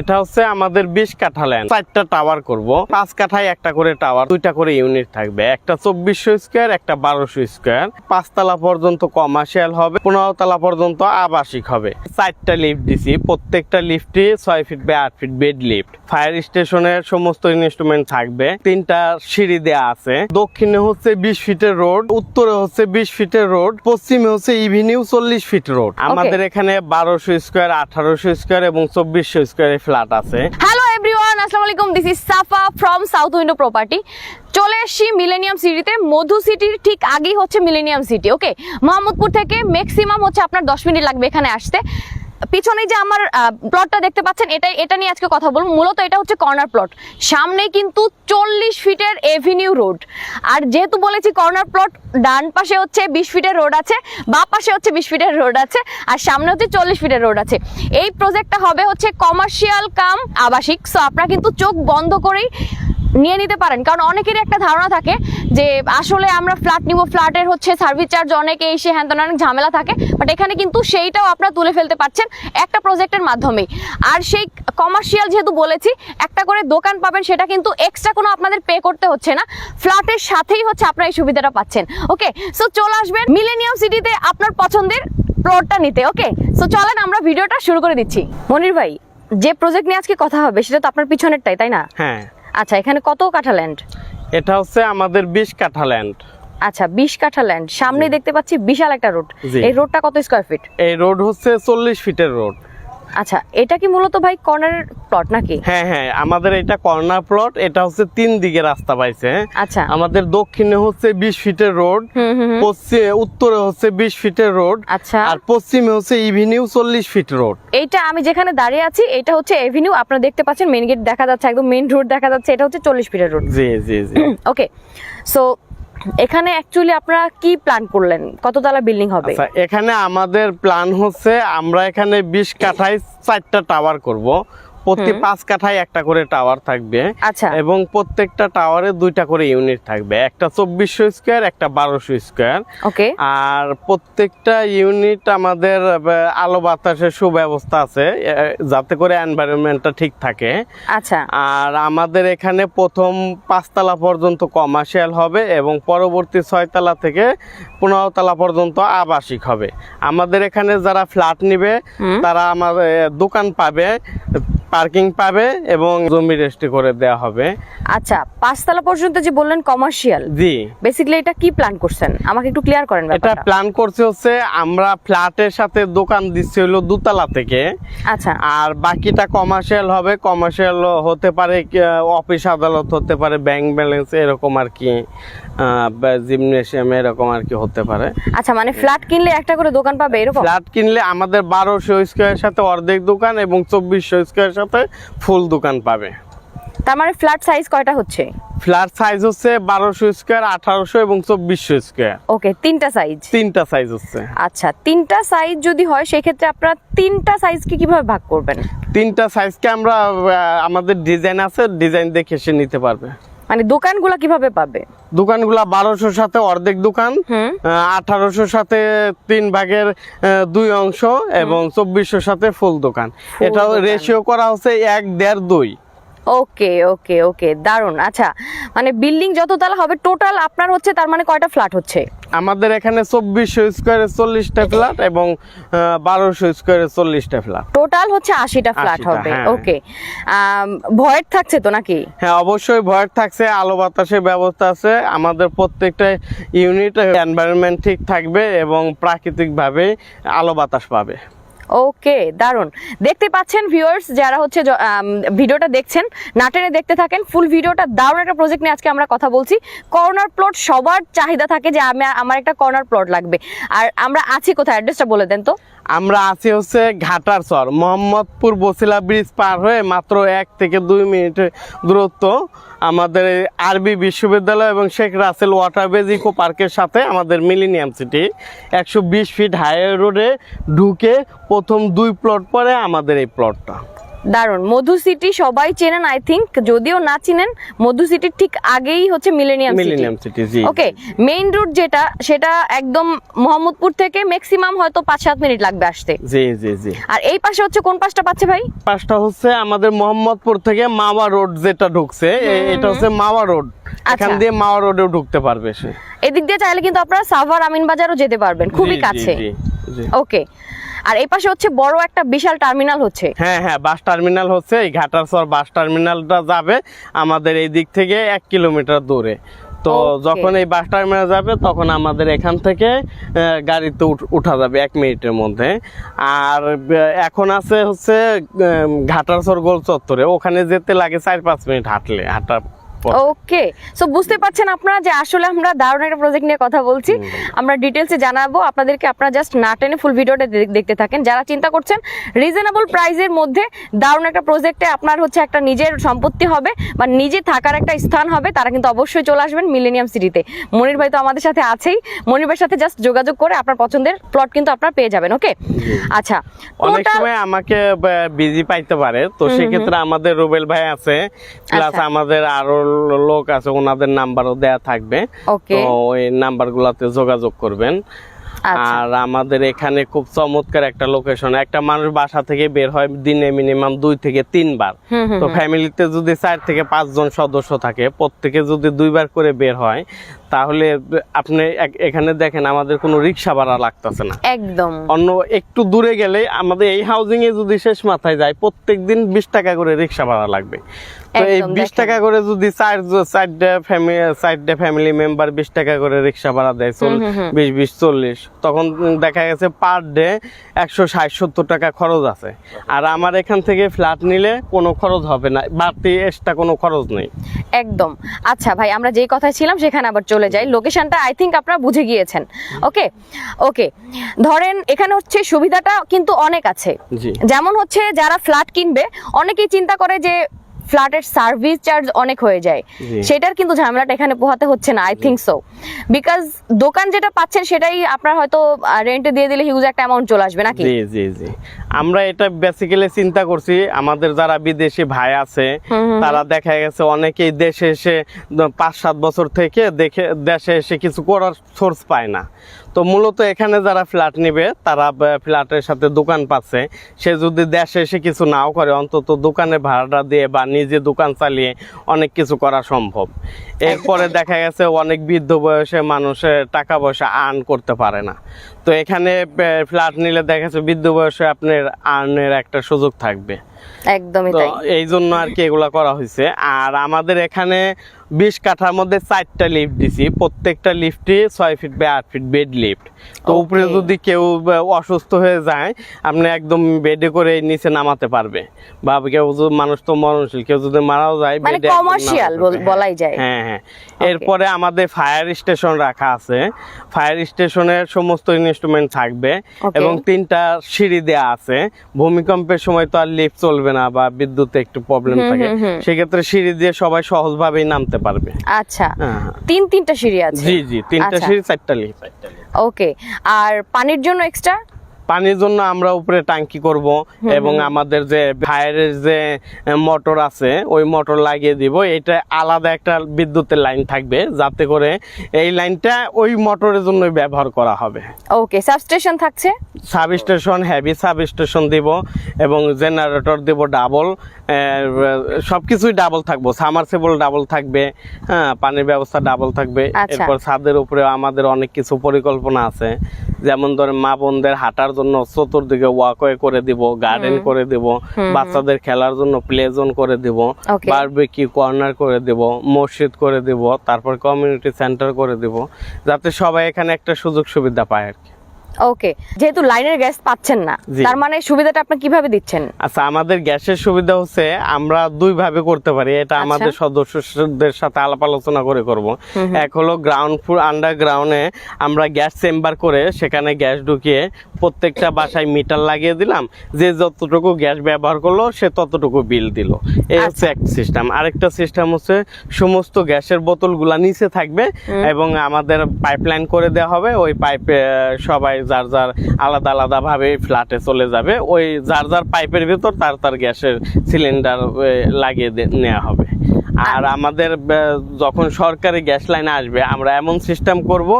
এটা হচ্ছে আমাদের 20 কাঠা ল্যান্ড, 4টা টাওয়ার করব। 5 কাঠায় একটা করে টাওয়ার, 2টা করে ইউনিট থাকবে। একটা 2400 স্কয়ার, একটা 1200 স্কয়ার। 5 তলা পর্যন্ত কমার্শিয়াল হবে, 15 তলা পর্যন্ত আবাসিক হবে। 4টা লিফট দিছি, প্রত্যেকটা লিফটে 6 feet by 8 feet bed lift. Fire স্টেশনের সমস্ত ইনস্ট্রুমেন্ট থাকবে। 3টা সিঁড়ি দেয়া আছে। দক্ষিণে হচ্ছে 20 ফিটের রোড, উত্তরে হচ্ছে 20 ফিটের রোড, পশ্চিমে হচ্ছে ইভিনিউ 40 ফিট রোড। আমাদের এখানে 1200 স্কয়ার, 1800 স্কয়ার এবং 2400 স্কয়ার ফ্ল্যাট আছে। হ্যালো এভরিওয়ান, আসসালামু আলাইকুম। This is Safa from south window property. চলে এসছি মিলেনিয়াম সিটিতে। মধু সিটির ঠিক আগেই হচ্ছে মিলেনিয়াম সিটি। ওকে, মোহাম্মদপুর থেকে ম্যাক্সিমাম হচ্ছে আপনার 10 মিনিট লাগবে এখানে আসতে। পিছনে যে আমার প্লটটা দেখতে পাচ্ছেন, এটা নিয়ে আজকে কথা বলবো। মূলত এটা হচ্ছে কর্নার প্লট। সামনে কিন্তু 40 ফিটের এভিনিউ রোড। আর যেহেতু বলেছি কর্নার প্লট, ডান পাশে হচ্ছে 20 ফিটের রোড আছে, বাঁ পাশে হচ্ছে 20 ফিটের রোড আছে, আর সামনে হচ্ছে 40 ফিটের রোড আছে। এই প্রজেক্টটা হবে হচ্ছে কমার্শিয়াল কাম আবাসিক। সো আপনারা কিন্তু চোখ বন্ধ করেই নিয়ে নিতে পারেন, কারণ অনেকেরই একটা ধারণা থাকে যে আসলে আমরা ফ্ল্যাট নিব, ফ্ল্যাটের হচ্ছে সার্ভিস চার্জ অনেক, এই সে হ্যান অনেক ঝামেলা থাকে। বাট এখানে কিন্তু সেইটাও আপনারা তুলে ফেলতে পারছেন একটা প্রজেক্টের মাধ্যমেই। আর সেই কমার্শিয়াল যেহেতু বলেছি, একটা করে দোকান পাবেন, সেটা কিন্তু এক্সট্রা কোনো আপনাদের পে করতে হচ্ছে না, ফ্ল্যাটের সাথেই হচ্ছে আপনারা এই সুবিধাটা পাচ্ছেন। ওকে, সো চলে আসবেন মিলেনিয়াম সিটিতে আপনার পছন্দের প্লটটা নিতে। ওকে, সো চলেন আমরা ভিডিওটা শুরু করে দিচ্ছি। মনির ভাই, যে প্রজেক্ট নিয়ে আজকে কথা হবে সেটা তো আপনার পিছনেরটাই, তাই না? হ্যাঁ। আচ্ছা, এখানে কত কাঠা ল্যান্ড? এটা হচ্ছে আমাদের 20 কাঠা ল্যান্ড। আচ্ছা, 20 কাঠা ল্যান্ড। সামনে দেখতে পাচ্ছি বিশাল একটা রোড। এই রোডটা কত স্কয়ার ফিট? এই রোড হচ্ছে 40 ফিটের রোড। আচ্ছা, এটা কি মূলত ভাই কর্নার প্লট নাকি? হ্যাঁ হ্যাঁ, আমাদের এটা কর্নার প্লট। এটা হচ্ছে 3 দিকে রাস্তা পাইছে। আচ্ছা, আমাদের দক্ষিণে হচ্ছে 20 ফিটের রোড, উত্তরে হচ্ছে 20 ফিটের রোড, আচ্ছা, আর পশ্চিমে হচ্ছে ইভিনিউ 40 ফিট রোড। এইটা আমি যেখানে দাঁড়িয়ে আছি এটা হচ্ছে এভিনিউ। আপনারা দেখতে পাচ্ছেন মেইন গেট দেখা যাচ্ছে, একদম মেইন রোড দেখা যাচ্ছে। এটা হচ্ছে 40 ফিটের রোড। জি জি জি। ওকে, সো এখানে অ্যাকচুয়ালি আপনারা কি প্ল্যান করলেন? কততলা বিল্ডিং হবে? আচ্ছা, এখানে আমাদের প্ল্যান হচ্ছে আমরা এখানে 20 কাঠায় 4টা টাওয়ার করব। প্রতি 5 কাঠায় একটা করে টাওয়ার থাকবে। আচ্ছা, এবং প্রত্যেকটা টাওয়ারে 2টা করে ইউনিট থাকবে। একটা 2400 স্কয়ার, একটা 1200 স্কয়ার। ওকে, আর প্রত্যেকটা ইউনিট আমাদের আলো বাতাসের সুব্যবস্থা আছে, যাতে করে এনভায়রনমেন্টটা ঠিক থাকে। আচ্ছা, আর আমাদের এখানে প্রথম 5 তলা পর্যন্ত কমার্শিয়াল হবে এবং পরবর্তী 6 তলা থেকে 15 তলা পর্যন্ত আবাসিক হবে। আমাদের এখানে যারা ফ্ল্যাট নিবে তারা আমাদের দোকান পাবে, পার্কিং পাবে এবং জমি রেজিস্ট্রি করে দেওয়া হবে। আচ্ছা, 5 তলা পর্যন্ত যে বললেন কমার্শিয়াল, জি, বেসিক্যালি এটা কি প্ল্যান করছেন আমাকে একটু ক্লিয়ার করেন এটা ব্যাপারটা। প্ল্যান করছে হচ্ছে আমরা ফ্ল্যাটের সাথে দোকান দিচ্ছি হলো 2 তলা থেকে। আচ্ছা, আর বাকিটা কমার্শিয়াল হবে। কমার্শিয়াল হতে পারে অফিস আদালত, হতে পারে ব্যাংক ব্যালেন্স, এরকম আর কি, জিমনেশিয়াম, এরকম আর কি হতে পারে। আচ্ছা, মানে ফ্ল্যাট কিনলে একটা করে দোকান পাবে এরকম? ফ্ল্যাট কিনলে আমাদের 1200 স্কয়ারের সাথে অর্ধেক দোকান এবং 2400 স্কয়ারের সাথে ফুল দোকান পাবে। তার মানে ফ্ল্যাট সাইজ কয়টা হচ্ছে? ফ্ল্যাট সাইজ হচ্ছে 1200 স্কয়ার, 1800 এবং 2400 স্কয়ার। ওকে, 3টা সাইজ। 3টা সাইজ হচ্ছে। আচ্ছা, 3টা সাইজ যদি হয় সেক্ষেত্রে আপনারা 3টা সাইজকে কিভাবে ভাগ করবেন? 3টা সাইজকে আমরা আমাদের ডিজাইন আছে, ডিজাইন দেখে সে নিতে পারবে। মানে দোকানগুলো কিভাবে পাবে? দোকানগুলা 1200 সাথে অর্ধেক দোকান, 1800 সাথে 3 ভাগের 2 অংশ এবং 2400 সাথে ফুল দোকান। এটাও রেশিও করা হচ্ছে 1, 1.5, 2। ওকে ওকে ওকে, দারুন। আচ্ছা, মানে বিল্ডিং যত তলা হবে টোটাল আপনার হচ্ছে, তার মানে কয়টা ফ্ল্যাট হচ্ছে? আমাদের এখানে 2400 স্কয়ারে 40টা ফ্ল্যাট এবং 1200 স্কয়ারে 40টা ফ্ল্যাট। টোটাল হচ্ছে 80টা ফ্ল্যাট হবে। ওকে, ভয়েড থাকছে তো নাকি? হ্যাঁ, অবশ্যই ভয়েড থাকছে। আলো বাতাসের ব্যবস্থা আছে। আমাদের প্রত্যেকটা ইউনিট এনভায়রনমেন্ট ঠিক থাকবে এবং প্রাকৃতিকভাবে আলো বাতাস পাবে। ওকে, দারুন। দেখতে পাচ্ছেন ভিউয়ার্স, যারা হচ্ছে ভিডিওটা দেখছেন, নাটেনে দেখতে থাকেন ফুল ভিডিওটা। দারুন একটা প্রজেক্ট নিয়ে আজকে আমরা কথা বলছি। কর্নার প্লট সবার চাহিদা থাকে যে আমার একটা কর্নার প্লট লাগবে। আর আমরা আছি কোথায়, অ্যাড্রেসটা বলে দেন তো। আমরা আছি হচ্ছে ঘাটার চর, মোহাম্মদপুর বসিলা ব্রিজ পার হয়ে মাত্র 1 থেকে 2 মিনিটের দূরত্ব। আমাদের আরবি বিশ্ববিদ্যালয় এবং শেখ রাসেল ওয়াটারবেজ ইকো পার্কের সাথে আমাদের মিলেনিয়াম সিটি। 120 ফিট হাইওয়ে রোডে ঢুকে প্রথম 2 প্লট পরে আমাদের এই প্লটটা। দারুন। মধু সিটি সবাই চেনেন আই থিংক, যদিও না চিনেন মধু সিটির ঠিক আগেই হচ্ছে মিলেনিয়াম সিটি। জি ওকে, মেইন রুট যেটা সেটা একদম মোহাম্মদপুর থেকে ম্যাক্সিমাম হয়তো 5-7 মিনিট লাগবে আসতে। জি জি জি। আর এই পাশে হচ্ছে কোন পাশটা পাচ্ছে ভাই? পাশটা হচ্ছে আমাদের মোহাম্মদপুর থেকে মাওয়া রোড যেটা ঢুকছে, এটা হচ্ছে মাওয়া রোড। এখান দিয়ে মাওয়া রোডেও ঢুকতে পারবে সে। এদিক দিয়ে চাইলে কিন্তু আপনারা সাভার আমিন বাজারও যেতে পারবেন, খুবই কাছে। ওকে, আর এই পাশে হচ্ছে বড় একটা বিশাল টার্মিনাল হচ্ছে। হ্যাঁ হ্যাঁ, বাস টার্মিনাল হচ্ছে, এই ঘাটারচর বাস টার্মিনালটা যাবে আমাদের এই দিক থেকে 1 কিলোমিটার দূরে। তো যখন এই বাস টার্মিনাল যাবে তখন আমাদের এখান থেকে গাড়িতে উঠা যাবে 1 মিনিটের মধ্যে। আর এখন আছে হচ্ছে ঘাটারচর গোল চত্বরে, ওখানে যেতে লাগে 4-5 মিনিট হাঁটা। ওকে, সো বুঝতে পারছেন আপনারা যে আসলে আমরা দারুণ একটা প্রজেক্ট নিয়ে কথা বলছি। আমরা ডিটেলসে জানাবো আপনাদেরকে, আপনারা জাস্ট না টেনে ফুল ভিডিওটা দেখতে থাকেন। যারা চিন্তা করছেন রিজনেবল প্রাইসের মধ্যে দারুণ একটা প্রজেক্টে আপনার হচ্ছে একটা নিজের সম্পত্তি হবে বা নিজে থাকার একটা স্থান হবে, তারা কিন্তু অবশ্যই চলে আসবেন মিলেনিয়াম সিটিতে। মনির ভাই তো আমাদের সাথে আছেই, মনির ভাইয়ের সাথে জাস্ট যোগাযোগ করে আপনার পছন্দের প্লট কিন্তু আপনারা পেয়ে যাবেন। ওকে, আচ্ছা, অনেক সময় আমাকে বিজি পাইতে পারে, তো সেক্ষেত্রে আমাদের রুবেল ভাই আছে, প্লাস আমাদের আরো লোক আছে, ওনাদের নাম্বারও দেয়া থাকবে। তো ওই নাম্বারগুলোতে যোগাযোগ করবেন। আর আমাদের এখানে খুব চমৎকার একটা লোকেশন, একটা মানুষ বাসা থেকে বের হয় দিনে মিনিমাম 2 থেকে 3 বার। তো ফ্যামিলিতে যদি 4 থেকে 5 জন সদস্য থাকে, প্রত্যেকে যদি 2 বার করে বের হয়, তাহলে আপনি এখানে দেখেন আমাদের কোনো রিক্সা ভাড়া লাগতেছে না একদম। অন্য একটু দূরে গেলে আমাদের এই হাউজিং এ যদি শেষ মাথায় যায়, প্রত্যেকদিন 20 টাকা করে রিক্সা ভাড়া লাগবে। তো এই 20 টাকা করে যদি 4 ফ্যামিলি মেম্বার 20 টাকা করে রিক্সা ভাড়া দেয়, 20-40, তখন দেখা গেছে পার ডে 160-70 টাকা খরচ আছে। আর আমার এখান থেকে ফ্ল্যাট নিলে কোনো খরচ হবে না, বাড়তি এক্সট্রা কোনো খরচ নেই একদম। আচ্ছা ভাই, আমরা যেই কথায় ছিলাম সেখানে আবার চলে যাই। লোকেশনটা আই থিংক আপনারা বুঝে গিয়েছেন। ওকে ওকে, ধরেন এখানে হচ্ছে সুবিধাটা কিন্তু অনেক আছে। যেমন হচ্ছে যারা ফ্ল্যাট কিনবে, অনেকেই চিন্তা করে যে ফ্ল্যাটের সার্ভিস চার্জ অনেক হয়ে যায়, সেটার কিন্তু ঝামেলাটা এখানে পোহাতে হচ্ছে না আই থিংক সো, বিকজ দোকান যেটা পাচ্ছেন সেটাই আপনার হয়তো রেন্টে দিয়ে দিলে হিউজ একটা অ্যামাউন্ট চলে আসবে নাকি? জি জি জি, আমরা এটা বেসিক্যালি চিন্তা করছি। আমাদের যারা বিদেশি ভাই আছে, তারা দেখা গেছে অনেকেই দেশে এসে 5-7 বছর থেকে দেশে এসে কিছু করার সোর্স পায় না। তো মূলত এখানে যারা ফ্ল্যাট নিবে, তারা ফ্ল্যাটের সাথে দোকান পাচ্ছে, সে যদি দেশে এসে কিছু নাও করে, অন্তত দোকানে ভাড়াটা দিয়ে বা নিজে দোকান চালিয়ে অনেক কিছু করা সম্ভব। এরপরে দেখা গেছে অনেক বৃদ্ধ বয়সে মানুষের টাকা পয়সা আর্ন করতে পারে না, তো এখানে ফ্ল্যাট নিলে দেখা যাচ্ছে বৃদ্ধ বয়সে আপনার আর্নের একটা সুযোগ থাকবে। একদমই তাই, তাই। এই জন্য আর কি এগুলা করা হয়েছে। আর আমাদের এখানে 20 কাঠার মধ্যে 4টা লিফট দিছি, প্রত্যেকটা লিফটই 6 feet by 8 feet bed lift. তো উপরে যদি কেউ অসুস্থ হয়ে যায়, আপনি একদম বেডে করে নিচে নামাতে পারবে, বা কেউ মানুষ তো মরণশীল, কেউ যদি মারাও যায়, মানে কমার্শিয়াল বলাই যায়। হ্যাঁ হ্যাঁ। এরপরে আমাদের ফায়ার স্টেশন রাখা আছে, ফায়ার স্টেশনের সমস্ত ইনস্ট্রুমেন্ট থাকবে, এবং 3টা সিঁড়ি দেয়া আছে। ভূমিকম্পের সময় তো আর লিফট চলবে না বা বিদ্যুতে একটু প্রবলেম থাকে, সেক্ষেত্রে সিঁড়ি দিয়ে সবাই সহজভাবেই নামতে পারবে। আচ্ছা, 3টা সিঁড়ি আছে? জি জি, 3টা সিঁড়ি, 4টা লিফট। ওকে, আর পানির জন্য এক্সট্রা? পানির জন্য আমরা উপরে ট্যাঙ্কি করব, এবং আমাদের যে ফায়ারের যে মোটর আছে ওই মোটর লাগিয়ে দিব। এটা আলাদা একটা বিদ্যুতের লাইন থাকবে, যাতে করে এই লাইনটা ওই মোটরের জন্য ব্যবহার করা হবে। ওকে, সাবস্টেশন থাকছে? সাবস্টেশন, হেভি সাবস্টেশন দিব, এবং জেনারেটর দিব ডাবল, সবকিছুই ডাবল থাকবো, সামারসেবল ডাবল থাকবে, হ্যাঁ, পানির ব্যবস্থা ডাবল থাকবে। এরপর ছাদের উপরে আমাদের অনেক কিছু পরিকল্পনা আছে, যেমন ধরেন মা বোনদের হাঁটার জন্য চতুর্দিকে ওয়াকওয়ে করে দিব, গার্ডেন করে দিব, বাচ্চাদের খেলার জন্য প্লে জোন করে দিব, বারবিকিউ কর্নার করে দিব, মসজিদ করে দিব, তারপর কমিউনিটি সেন্টার করে দিব, যাতে সবাই এখানে একটা সুযোগ সুবিধা পায় আর কি। ওকে, যেহেতু লাইনের গ্যাস পাচ্ছেন না, তার মানে সুবিধাটা আপনি কিভাবে দিচ্ছেন? আচ্ছা, আমাদের গ্যাসের সুবিধা হচ্ছে আমরা 2 ভাবে করতে পারি, এটা আমাদের সদস্যদের সাথে আলাপ আলোচনা করে করব। এক হলো গ্রাউন্ড ফ্লোর, আন্ডারগ্রাউন্ডে আমরা গ্যাস চেম্বার করে সেখানে গ্যাস ঢুকিয়ে প্রত্যেকটা বাসায় মিটার লাগিয়ে দিলাম, যে যতটুকু গ্যাস ব্যবহার করলো সে ততটুকু বিল দিল। এই হচ্ছে এক সিস্টেম। আরেকটা সিস্টেম হচ্ছে সমস্ত গ্যাসের বোতলগুলা নিচে থাকবে, এবং আমাদের পাইপলাইন করে দেওয়া হবে, ওই পাইপে সবাই যার যার আলাদা আলাদা ভাবে ফ্ল্যাটে চলে যাবে, ওই যার যার পাইপের ভিতর তার তার গ্যাসের সিলিন্ডার লাগিয়ে নেওয়া হবে। আর আমাদের যখন সরকারি গ্যাস লাইন আসবে আমরা এমন সিস্টেম করব,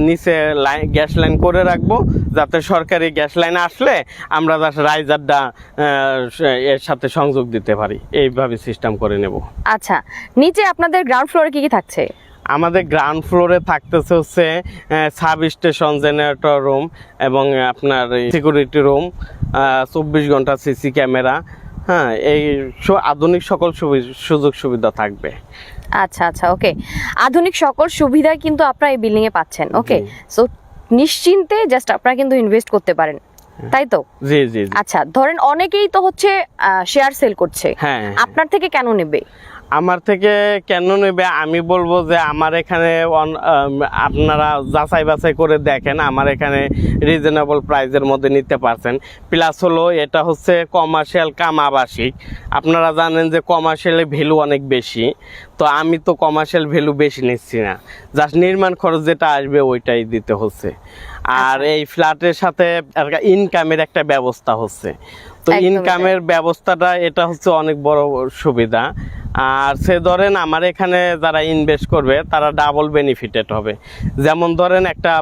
নিচে গ্যাস লাইন করে রাখবো, যাতে সরকারি গ্যাস লাইন আসলে আমরা রাইজারটা এর সাথে সংযোগ দিতে পারি, এইভাবে সিস্টেম করে নেব। আচ্ছা, নিচে আপনাদের গ্রাউন্ড ফ্লোরে কি কি থাকছে? আমাদের গ্রাউন্ড ফ্লোরে থাকতেছে হচ্ছে সাব স্টেশন, জেনারেটর রুম এবং আপনার সিকিউরিটি রুম, 24 ঘন্টা সিসি ক্যামেরা, হ্যাঁ, এই আধুনিক সকল সুযোগ সুবিধা থাকবে। আচ্ছা আচ্ছা, ওকে, আধুনিক সকল সুবিধা কিন্তু আপনারা এই বিল্ডিং এ পাচ্ছেন। ওকে, সো নিশ্চিন্তে জাস্ট আপনারা কিন্তু ইনভেস্ট করতে পারেন, তাই তো? জি জি। আচ্ছা, ধরেন অনেকেই তো হচ্ছে শেয়ার সেল করছে, হ্যাঁ, আপনার থেকে কেন নেবে? আমার থেকে কেন নেবে আমি বলবো যে আমার এখানে আপনারা যাচাই বাছাই করে দেখেন, আমার এখানে রিজনেবল প্রাইসের মধ্যে নিতে পারছেন। প্লাস হলো এটা হচ্ছে কমার্শিয়াল কাম আবাসিক, আপনারা জানেন যে কমার্শিয়ালের ভ্যালু অনেক বেশি, তো আমি তো কমার্শিয়াল ভ্যালু বেশি নিচ্ছি না, জাস্ট নির্মাণ খরচ যেটা আসবে ওইটাই দিতে হচ্ছে। আর এই ফ্ল্যাটের সাথে ইনকামের একটা ব্যবস্থা হচ্ছে, তো ইনকামের ব্যবস্থাটা এটা হচ্ছে অনেক বড় সুবিধা। আর সে ধরেন আমার এখানে যারা ইনভেস্ট করবে তারা ডাবল বেনিফিটেড হবে। যেমন ধরেন একটা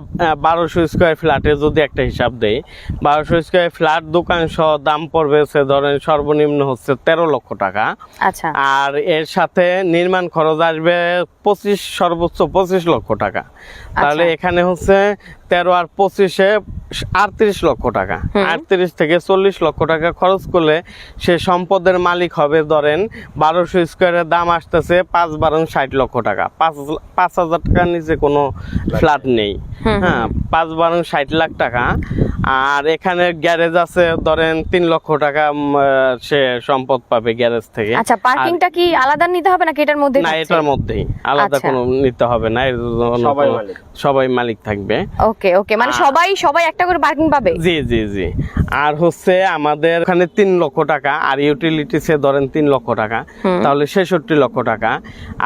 1200 স্কোয়ার ফ্ল্যাটে যদি একটা হিসাব দেই, 1200 স্কোয়ার ফ্ল্যাট দোকান সহ দাম পড়বে সে ধরেন সর্বনিম্ন হচ্ছে 13 লক্ষ টাকা। আচ্ছা, আর এর সাথে নির্মাণ খরচ আসবে 25, সর্বোচ্চ 25 লক্ষ টাকা। তাহলে এখানে হচ্ছে 13 আর 25-এ 38 লক্ষ টাকা, 38 থেকে 40 লক্ষ টাকা খরচ করলে সে সম্পদের মালিক হবে। ধরেন 1200 স্কোয়ারের দাম আসতেছে 5-12 60 লক্ষ টাকা, 5,000 টাকার নিচে কোনো ফ্ল্যাট নেই। হ্যাঁ, 5-12 60 লাখ টাকা। আর এখানে গ্যারেজ আছে ধরেন 3 লক্ষ টাকা সে সম্পদ পাবে গ্যারেজ থেকে। আচ্ছা, পার্কিংটা কি আলাদা নিতে হবে নাকি এটার মধ্যে? না, এটার মধ্যেই, আলাদা কোনো নিতে হবে না, এর জন্য সবাই মালিক থাকবে। ওকে ওকে, মানে সবাই একটা করে পার্কিং পাবে? জি জি জি। আর হচ্ছে আমাদের এখানে 3 লক্ষ টাকা, আর ইউটিলিটিসে ধরেন 3 লক্ষ টাকা, তাহলে 66 লক্ষ টাকা।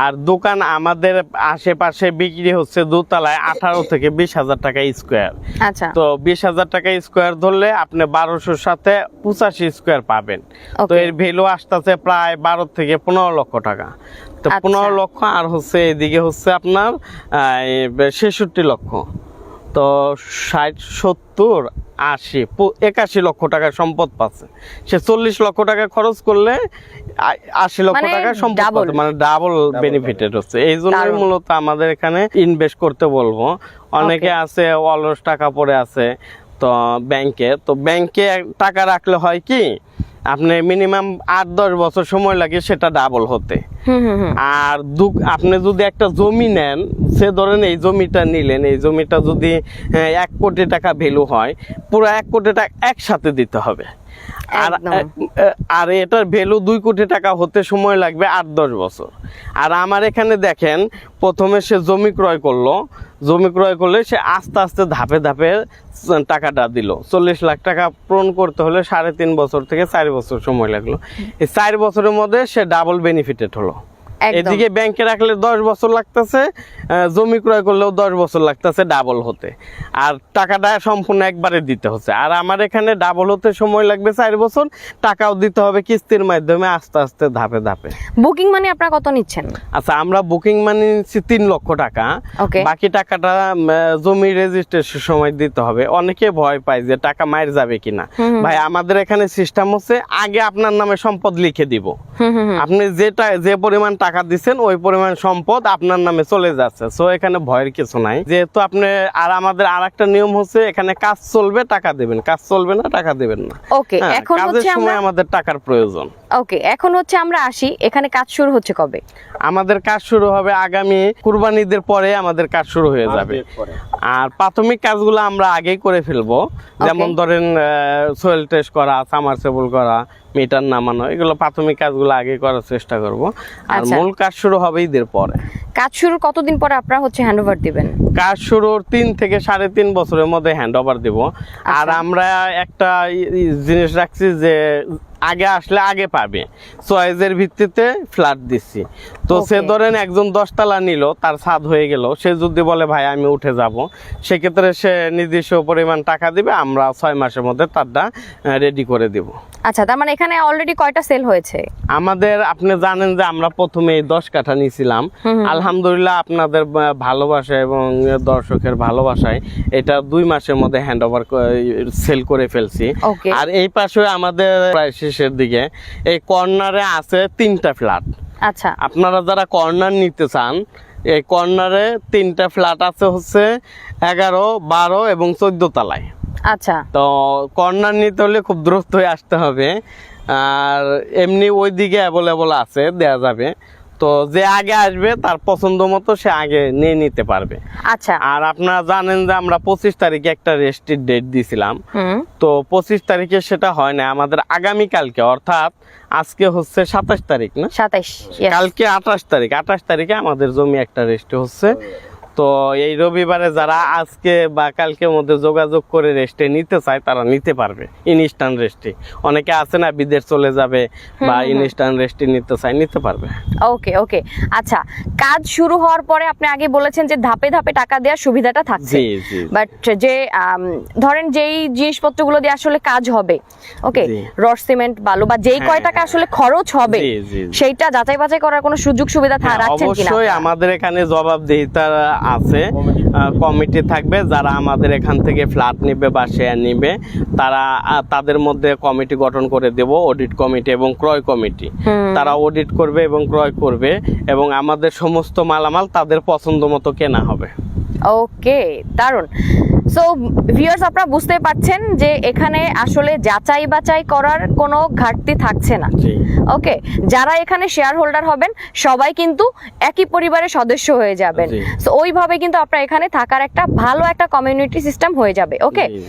আর দোকান আমাদের আশেপাশে বিক্রি হচ্ছে দোতলায় 18 থেকে 20,000 টাকা স্কোয়ার। আচ্ছা, তো 20,000 টাকা স্কোয়ার ধরলে আপনি 1200-র সাথে 85 স্কোয়ার পাবেন। তো এর ভ্যালু আসতেছে প্রায় 12 থেকে 15 লক্ষ টাকা। তো 15 লক্ষ আর হচ্ছে এদিকে হচ্ছে আপনার 66 লক্ষ, তো 60, 70, 80, 81 লক্ষ টাকা সম্পদ পাচ্ছে। সে 40 লক্ষ টাকা খরচ করলে 80 লক্ষ টাকা সম্পদ পাচ্ছে, মানে ডাবল বেনিফিটেড হচ্ছে। এই জন্যই মূলত আমাদের এখানে ইনভেস্ট করতে বলবো। অনেকে আছে অলস টাকা পড়ে আছে তো ব্যাংকে টাকা রাখলে হয় কি, আপনি মিনিমাম 8-10 বছর সময় লাগে সেটা ডাবল হতে। আর আপনি যদি একটা জমি নেন, সে ধরেন এই জমিটা নিলেন, এই জমিটা যদি 1 কোটি টাকা ভ্যালু হয়, পুরো 1 কোটি টাকা একসাথে দিতে হবে। আর এটার ভ্যালু 2 কোটি টাকা হতে সময় লাগবে 8-10 বছর। আর আমার এখানে দেখেন, প্রথমে সে জমি ক্রয় করলে সে আস্তে আস্তে ধাপে ধাপে টাকাটা দিল। 40 লাখ টাকা পূরণ করতে হলে 3.5 বছর থেকে 4 বছর সময় লাগলো। এই 4 বছরের মধ্যে সে ডাবল বেনিফিটেড হলো। এদিকে ব্যাংকে রাখলে 10 বছর লাগতেছে, জমি ক্রয় করলেও 10 বছর লাগতেছে ডাবল হতে, আর টাকাটা সম্পূর্ণ একবারে দিতে হচ্ছে। আর আমার এখানে ডাবল হতে সময় লাগবে 4 বছর, টাকাও দিতে হবে কিস্তির মাধ্যমে আস্তে আস্তে ধাপে ধাপে। বুকিং মানি আপনারা কত নিচ্ছেন? আচ্ছা, আমরা বুকিং মানি নিচ্ছি 3 লক্ষ টাকা। বাকি টাকাটা জমি রেজিস্ট্রেশন সময় দিতে হবে। অনেকে ভয় পায় যে টাকা মায়ের যাবে কিনা। ভাই, আমাদের এখানে সিস্টেম হচ্ছে আগে আপনার নামে সম্পদ লিখে দিব, আপনি যে পরিমাণ টাকা দিচ্ছেন ওই পরিমাণ সম্পদ আপনার নামে চলে যাচ্ছে। সো এখানে ভয়ের কিছু নাই, যেহেতু আপনি। আর আমাদের আরেকটা নিয়ম হচ্ছে এখানে কাজ চলবে টাকা দেবেন, কাজ চলবে না টাকা দেবেন না। ওকে, এখন কাজের সময় আমাদের টাকার প্রয়োজন। ওকে, এখন হচ্ছে আমরা আসি, এখানে কাজ শুরু হচ্ছে কবে? আমাদের কাজ শুরু হবে আগামী কুরবানিদের পরে আমাদের কাজ শুরু হয়ে যাবে। আর প্রাথমিক কাজগুলো আমরা আগেই করে ফেলবো, যেমন ধরেন সয়েল টেস্ট করা, সামারসেবল করা, মিটার নামানো, এগুলো প্রাথমিক কাজগুলো আগে করার চেষ্টা করব। আর মূল কাজ শুরু হবে ঈদের পরে। কাজ শুরুর কতদিন পরে আপনারা হচ্ছে হ্যান্ডওভার দিবেন? কাজ শুরুর 3 থেকে 3.5 বছরের মধ্যে হ্যান্ডওভার দিব। আর আমরা একটা জিনিস রাখছি যে আগে আসলে আগে পাবে, চয়েসের ভিত্তিতে ফ্ল্যাট দিচ্ছি। তো সে Okay. ধরেন একজন 10 তলা নিল, তার ছাদ হয়ে গেল, সে যদি বলে ভাই আমি উঠে যাব, সেক্ষেত্রে সে নিজস্ব পরিমাণ টাকা দিবে, আমরা 6 মাসের মধ্যে তারটা রেডি করে দিব। আচ্ছা, তার মানে এখানে অলরেডি কয়টা সেল হয়েছে? আমাদের আপনি জানেন যে আমরা প্রথমে 10 কাঠা নিয়েছিলাম, আলহামদুলিল্লাহ আপনাদের ভালোবাসা এবং দর্শকের ভালোবাসায় এটা 2 মাসের মধ্যে হ্যান্ড ওভার সেল করে ফেলছি। Okay. আর এই পাশে আমাদের প্রায় শেষের দিকে এই কর্নারে আছে 3টা ফ্ল্যাট। আচ্ছা, আপনারা যারা কর্নার নিতে চান, এই কর্নারে 3টা ফ্ল্যাট আছে হচ্ছে 11, 12 এবং 14 তলায়। আচ্ছা, তো কর্নার নিতে হলে খুব দ্রুত আসতে হবে, আর এমনি ওই দিকে অ্যাভেলেবল আছে, দেয়া যাবে। তো যে আগে আসবে তার পছন্দ মতো সে আগে নিয়ে নিতে পারবে। আচ্ছা, আর আপনারা জানেন যে আমরা 25 তারিখে একটা রেস্টের ডেট দিয়েছিলাম, তো 25 তারিখে সেটা হয় না, আমাদের আগামীকালকে, অর্থাৎ আজকে হচ্ছে 27 তারিখ না, 27, কালকে 28 তারিখ, 28 তারিখে আমাদের জমি একটা রেস্টে হচ্ছে। তো এই রবিবারে যারা আজকে বা কালকের মধ্যে যোগাযোগ করে রেস্টে নিতে চায় তারা নিতে পারবে ইনস্ট্যান্ট রেস্টে। অনেকে আছে না বিদেশ চলে যাবে বা ইনস্ট্যান্ট রেস্টে নিতে চায়, নিতে পারবে। ওকে ওকে। আচ্ছা, কাজ শুরু হওয়ার পরে আপনি আগে বলেছেন যে ধাপে ধাপে টাকা দেওয়ার সুবিধাটা থাকছে, জি জি। বাট যে ধরেন যেই জিনিসপত্রগুলো দিয়ে আসলে কাজ হবে, ওকে, জি। রড সিমেন্ট বালু বা যেই কয় টাকা আসলে খরচ হবে, জি, জি, জি। সেইটা যাচাই বাছাই করার কোনো সুযোগ সুবিধা হ্যাঁ, রাখছেন কিনা? অবশ্যই আমাদের এখানে জবাবদিহিতা আছে, কমিটি থাকবে যারা আমাদের এখান থেকে ফ্ল্যাট নেবে বা শেয়ার নেবে, তারা তাদের মধ্যে কমিটি গঠন করে দেব, অডিট কমিটি এবং ক্রয় কমিটি। তারা অডিট করবে এবং ক্রয় করবে, এবং আমাদের সমস্ত মালামাল তাদের পছন্দ মতো কেনা হবে। ওকে, দারুন। সো ভিউয়ার্স, আপনারা বুঝতে পারছেন যে এখানে আসলে যাচাই বাছাই করার কোনো ঘাটতি থাকছে না। জি। ওকে, যারা এখানে শেয়ার হোল্ডার হবেন সবাই কিন্তু একই পরিবারের সদস্য হয়ে যাবেন। জি। সো ওইভাবে কিন্তু আপনার এখানে থাকার একটা ভালো একটা কমিউনিটি সিস্টেম হয়ে যাবে। ওকে, জি,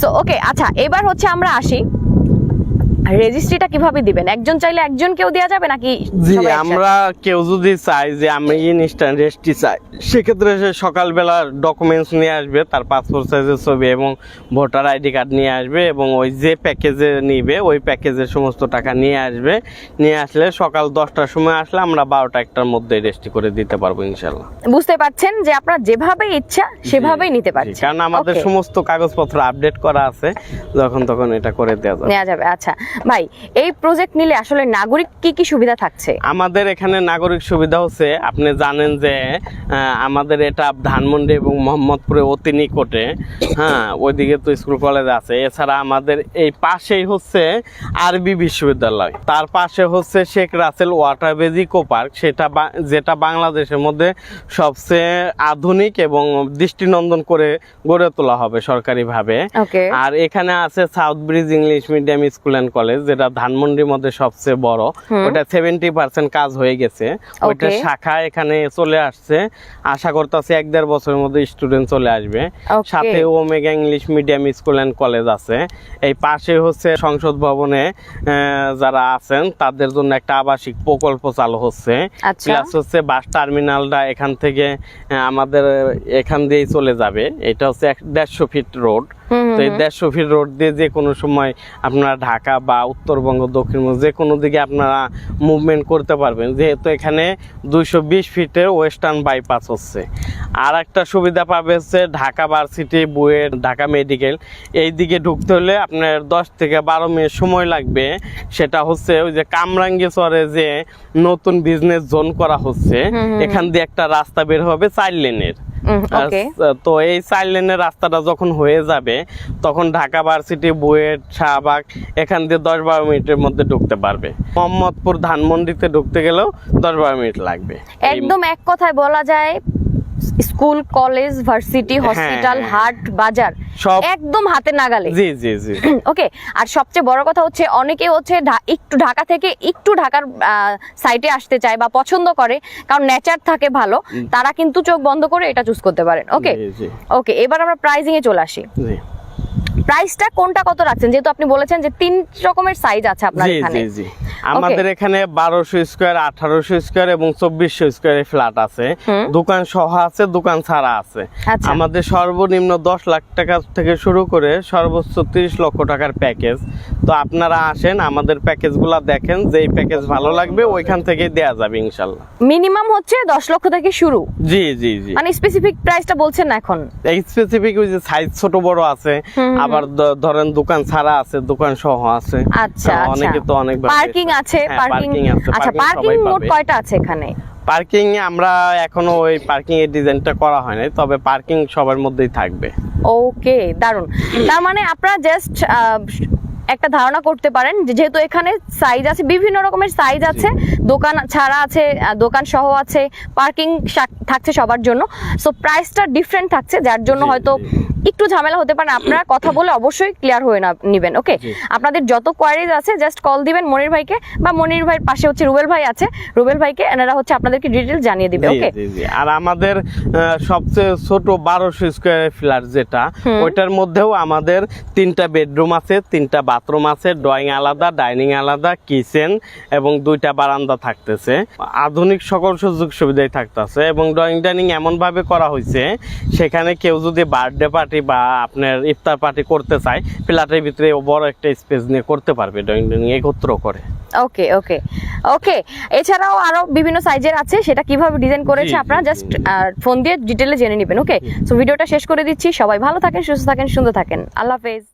সো ওকে, আচ্ছা, এবার হচ্ছে আমরা আসি, রেজিস্ট্রিটা কিভাবে দিবেন? একজন চাইলে একজনকেও দেওয়া যাবে নাকি জি, সবাই একসাথে? আমরা কেউ যদি চাই যে আমি ইনস্ট্যান্ট রেস্টটি চাই, সেক্ষেত্রে সে সকালবেলা ডকুমেন্টস নিয়ে আসবে, তার পাসপোর্ট সাইজের ছবি এবং ভোটার আইডি কার্ড নিয়ে আসবে, এবং ওই যে প্যাকেজে নিবে ওই প্যাকেজের সমস্ত টাকা নিয়ে আসবে। নিয়ে আসলে সকাল 10টার সময় আসলে আমরা 12টা-1টার মধ্যে রেস্ট্রি করে দিতে পারবো ইনশাল্লাহ। বুঝতে পারছেন যে আপনার যেভাবে ইচ্ছা সেভাবেই নিতে জি, পারছেন, কারণ আমাদের Okay. সমস্ত কাগজপত্র আপডেট করা আছে, যখন তখন এটা করে দেওয়া যাবে। নেওয়া যাবে। আচ্ছা ভাই, এই প্রজেক্ট নিলে আসলে নাগরিক কি কি সুবিধা থাকছে? আমাদের এখানে নাগরিক সুবিধা হচ্ছে, আপনি জানেন যে আমাদের এটা ধানমন্ডি এবং মোহাম্মদপুরে অতি নিকটে, হ্যাঁ, ওইদিকে তো স্কুল কলেজ আছে। এছাড়া আমাদের এই পাশেই হচ্ছে আরবি বিশ্ববিদ্যালয়, তার পাশে হচ্ছে Sheikh Russel waterways eco park, যেটা বাংলাদেশের মধ্যে সবচেয়ে আধুনিক এবং দৃষ্টিনন্দন করে গড়ে তোলা হবে সরকারিভাবে। ওকে, আর এখানে আছে south bridge English medium school and college, যেটা ধানমন্ডির মধ্যে সবচেয়ে বড়। ওটা 70% কাজ হয়ে গেছে, ওইটা Okay. শাখা এখানে চলে আসছে। আশা করতেছি 1-1.5 বছরের মধ্যে স্টুডেন্ট চলে আসবে। Okay. সাথে omega English medium school and college আছে। এই পাশে হচ্ছে সংসদ ভবনে যারা আছেন তাদের জন্য একটা আবাসিক প্রকল্প চালু হচ্ছে। আচ্ছা। প্লাস হচ্ছে বাস টার্মিনালটা এখান থেকে আমাদের এখান দিয়েই চলে যাবে। এটা হচ্ছে 150 ফিট রোড। তো এই 150 ফিট রোড দিয়ে যে কোনো সময় আপনারা ঢাকা বা উত্তরবঙ্গ দক্ষিণবঙ্গ যে কোনো দিকে আপনারা মুভমেন্ট করতে পারবেন, যেহেতু এখানে 220 ফিটের ওয়েস্টার্ন বাইপাস হচ্ছে। আর একটা সুবিধা পাবে হচ্ছে ঢাকা ভার্সিটি, বুয়েট, ঢাকা মেডিকেল, এই দিকে ঢুকতে হলে আপনার 10 থেকে 12 মিনিট সময় লাগবে। সেটা হচ্ছে ওই যে কামরাঙ্গীরচরে যে নতুন বিজনেস জোন করা হচ্ছে, এখান দিয়ে একটা রাস্তা বের হবে 4 লেনের। ওকে, তো এই 4 লেনের রাস্তাটা যখন হয়ে যাবে তখন ঢাকা ভার্সিটি, বুয়েট, শাহবাগ এখান দিয়ে 10-12 মিনিটের মধ্যে ঢুকতে পারবে। মোহাম্মদপুর ধানমন্ডিতে ঢুকতে গেলেও 10-12 মিনিট লাগবে। একদম এক কথায় বলা যায় স্কুল, কলেজ, ভার্সিটি, হসপিটাল, হাট, বাজার সব একদম হাতে নাগালে। জি জি জি। ওকে, আর সবচেয়ে বড় কথা হচ্ছে অনেকে হচ্ছে একটু ঢাকা থেকে একটু ঢাকার সাইটে আসতে চায় বা পছন্দ করে, কারণ নেচার থাকে ভালো, তারা কিন্তু চোখ বন্ধ করে এটা চুজ করতে পারেন। ওকে জি, জি। ওকে, এবার আমরা প্রাইজিং এ চলে আসি। জি। প্রাইসটা কোনটা কত রাখছেন, যেহেতু আপনি বলেছেন যে 3 রকমের সাইজ আছে আপনার জি এখানে? জি জি আমাদের এখানে 1200 স্কয়ার, 1800 স্কয়ার এবং 2400 স্কয়ারের ফ্ল্যাট আছে। দোকান সহ আছে, দোকান ছাড়া আছে। আচ্ছা। আমাদের সর্বনিম্ন 10 লাখ টাকা থেকে শুরু করে সর্বোচ্চ 30 লক্ষ টাকার প্যাকেজ। তো আপনারা আসেন, আমাদের প্যাকেজগুলো দেখেন, যেই প্যাকেজ ভালো লাগবে ওইখান থেকে দেয়া যাবে ইনশাআল্লাহ। মিনিমাম হচ্ছে 10 লক্ষ থেকে শুরু, জি জি জি মানে স্পেসিফিক প্রাইসটা বলছেন না এখন? এই স্পেসিফিক ওই যে সাইজ ছোট বড় আছে, আবার ধরেন দোকান ছাড়া আছে, দোকান সহ আছে। আচ্ছা, অনেকে তো অনেক পার্কিং আছে, পার্কিং আচ্ছা, পার্কিং মোট কয়টা আছে এখানে? পার্কিং আমরা এখনো ওই পার্কিং এর ডিজাইনটা করা হয় নাই, তবে পার্কিং সবার মধ্যেই থাকবে। ওকে, দারুন। তার মানে আপনারা জাস্ট একটা ধারণা করতে পারেন যে যেহেতু এখানে সাইজ আছে, বিভিন্ন রকমের সাইজ আছে, দোকান ছাড়া আছে, দোকান সহ আছে, পার্কিং থাকছে সবার জন্য। সো প্রাইসটা ডিফারেন্ট থাকছে, যার জন্য হয়তো একটু ঝামেলা হতে পারে। আপনারা কথা বলে অবশ্যই ক্লিয়ার হয়ে নেবেন। ওকে, আপনাদের যত কোয়ারিজ আছে জাস্ট কল দিবেন মনির ভাইকে, বা মনির ভাইয়ের পাশে হচ্ছে রুবেল ভাই আছে, রুবেল ভাইকে, এনারা হচ্ছে আপনাদেরকে ডিটেইলস জানিয়ে দিবে। ওকে, আর আমাদের সবচেয়ে ছোট 1200 স্কয়ার ফ্ল্যাট যেটা, ওইটার মধ্যেও আমাদের 3টা বেডরুম আছে, 3টা বাথরুম আছে, ড্রয়িং আলাদা, ডাইনিং আলাদা, কিচেন এবং 2টা বারান্দা থাকতেছে। আধুনিক সকল সুযোগ সুবিধাই থাকতেছে এবং ড্রয়িং ডাইনিং এমন ভাবে করা হয়েছে, সেখানে কেউ যদি বার্থডে পার্টি বা আপনার ইফতার পার্টি করতে চায়, ফ্ল্যাটের ভিতরে বড় একটা স্পেস নিয়ে করতে পারবে ড্রয়িং ডাইনিং একত্র করে। ওকে ওকে ওকে, এছাড়াও আরো বিভিন্ন সাইজের আছে, সেটা কিভাবে ডিজাইন করেছে আপনারা জাস্ট ফোন দিয়ে ডিটেইলে জেনে নেবেন। ওকে, সো ভিডিওটা শেষ করে দিচ্ছি। সবাই ভালো থাকেন, সুস্থ থাকেন, সুন্দর থাকেন। আল্লাহ হাফেজ।